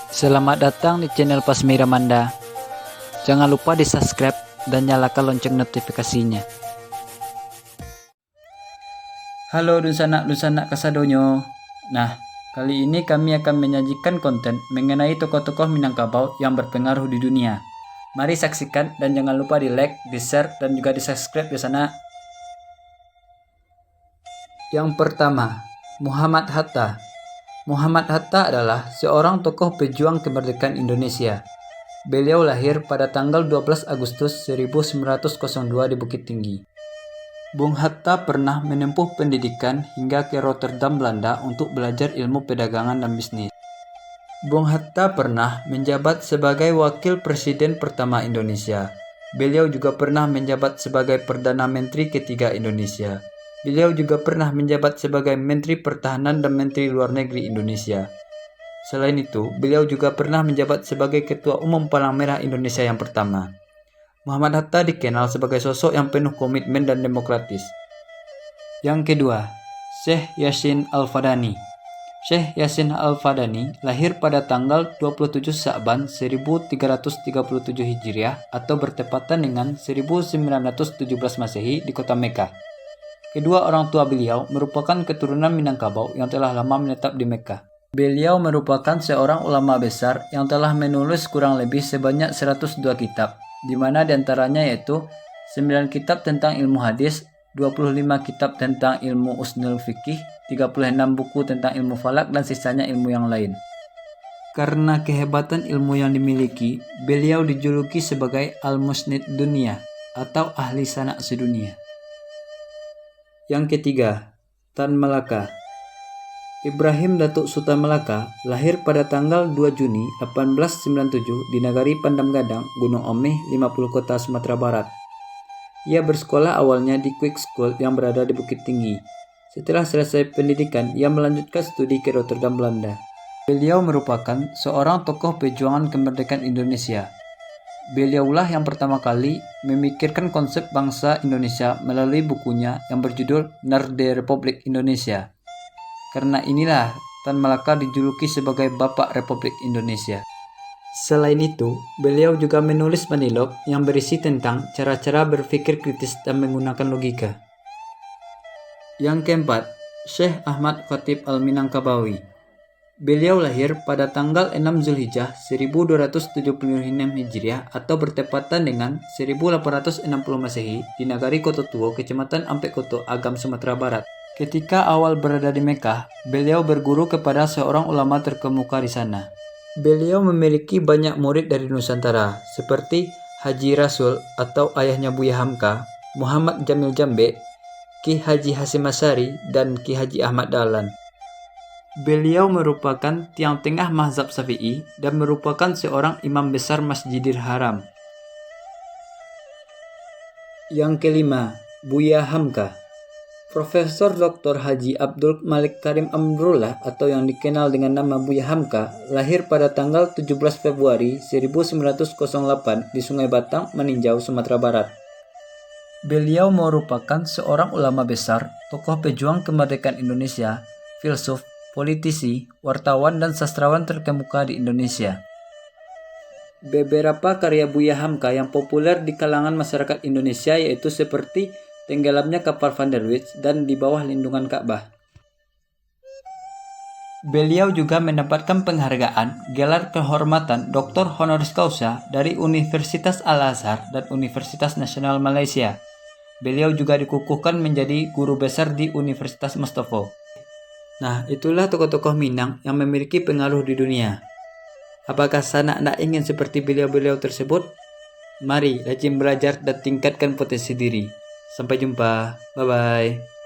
Selamat datang di channel Pasmira Manda. Jangan lupa di subscribe dan nyalakan lonceng notifikasinya. Halo Dusanak Kasadonyo. Nah, kali ini kami akan menyajikan konten mengenai tokoh-tokoh Minangkabau yang berpengaruh di dunia. Mari saksikan dan jangan lupa di like, di share, dan juga di subscribe ya sana. Yang pertama, Muhammad Hatta. Muhammad Hatta adalah seorang tokoh pejuang kemerdekaan Indonesia. Beliau lahir pada tanggal 12 Agustus 1902 di Bukit Tinggi. Bung Hatta pernah menempuh pendidikan hingga ke Rotterdam, Belanda untuk belajar ilmu perdagangan dan bisnis. Bung Hatta pernah menjabat sebagai Wakil Presiden pertama Indonesia. Beliau juga pernah menjabat sebagai Perdana Menteri ketiga Indonesia. Beliau juga pernah menjabat sebagai Menteri Pertahanan dan Menteri Luar Negeri Indonesia. Selain itu, beliau juga pernah menjabat sebagai Ketua Umum Palang Merah Indonesia yang pertama. Muhammad Hatta dikenal sebagai sosok yang penuh komitmen dan demokratis. Yang kedua, Syekh Yassin Al-Fadani. Syekh Yassin Al-Fadani lahir pada tanggal 27 Sya'ban 1337 Hijriah atau bertepatan dengan 1917 Masehi di kota Mekah. Kedua orang tua beliau merupakan keturunan Minangkabau yang telah lama menetap di Mekah. Beliau merupakan seorang ulama besar yang telah menulis kurang lebih sebanyak 102 kitab, di mana diantaranya yaitu 9 kitab tentang ilmu hadis, 25 kitab tentang ilmu usul fikih, 36 buku tentang ilmu falak, dan sisanya ilmu yang lain. Karena kehebatan ilmu yang dimiliki, beliau dijuluki sebagai Al-Musnid Dunia atau ahli sanak sedunia. Yang ketiga, Tan Malaka. Ibrahim Datuk Sultan Malaka lahir pada tanggal 2 Juni 1897 di Nagari Pandam Gadang, Gunung Omeh, 50 Kota, Sumatera Barat. Ia bersekolah awalnya di Quick School yang berada di Bukit Tinggi. Setelah selesai pendidikan, ia melanjutkan studi ke Rotterdam, Belanda. Beliau merupakan seorang tokoh perjuangan kemerdekaan Indonesia. Beliaulah yang pertama kali memikirkan konsep bangsa Indonesia melalui bukunya yang berjudul Nerde Republik Indonesia. Karena inilah Tan Malaka dijuluki sebagai Bapak Republik Indonesia. Selain itu, beliau juga menulis manilog yang berisi tentang cara-cara berpikir kritis dan menggunakan logika. Yang keempat, Syekh Ahmad Khatib Al-Minangkabawi. Beliau lahir pada tanggal 6 Zulhijjah 1276 Hijriah atau bertepatan dengan 1860 Masehi di Nagari Kototuo, Kecamatan Ampek-Koto, Agam, Sumatera Barat. Ketika awal berada di Mekah, beliau berguru kepada seorang ulama terkemuka di sana. Beliau memiliki banyak murid dari Nusantara, seperti Haji Rasul atau ayahnya Buya Hamka, Muhammad Jamil Jambe, Ki Haji Hasyim Asy'ari, dan Ki Haji Ahmad Dahlan. Beliau merupakan tiang tengah mazhab Syafi'i dan merupakan seorang imam besar Masjidil Haram. Yang kelima, Buya Hamka. Profesor Dr. Haji Abdul Malik Karim Amrullah atau yang dikenal dengan nama Buya Hamka lahir pada tanggal 17 Februari 1908 di Sungai Batang, Maninjau, Sumatera Barat. Beliau merupakan seorang ulama besar, tokoh pejuang kemerdekaan Indonesia, filsuf, politisi, wartawan, dan sastrawan terkemuka di Indonesia. Beberapa karya Buya Hamka yang populer di kalangan masyarakat Indonesia yaitu seperti Tenggelamnya Kapal Van der Wijk dan Di Bawah Lindungan Ka'bah. Beliau juga mendapatkan penghargaan gelar kehormatan Dr. Honoris Causa dari Universitas Al-Azhar dan Universitas Nasional Malaysia. Beliau juga dikukuhkan menjadi guru besar di Universitas Mustafa. Nah, itulah tokoh-tokoh Minang yang memiliki pengaruh di dunia. Apakah Sanak nak ingin seperti beliau-beliau tersebut? Mari rajin belajar dan tingkatkan potensi diri. Sampai jumpa. Bye-bye.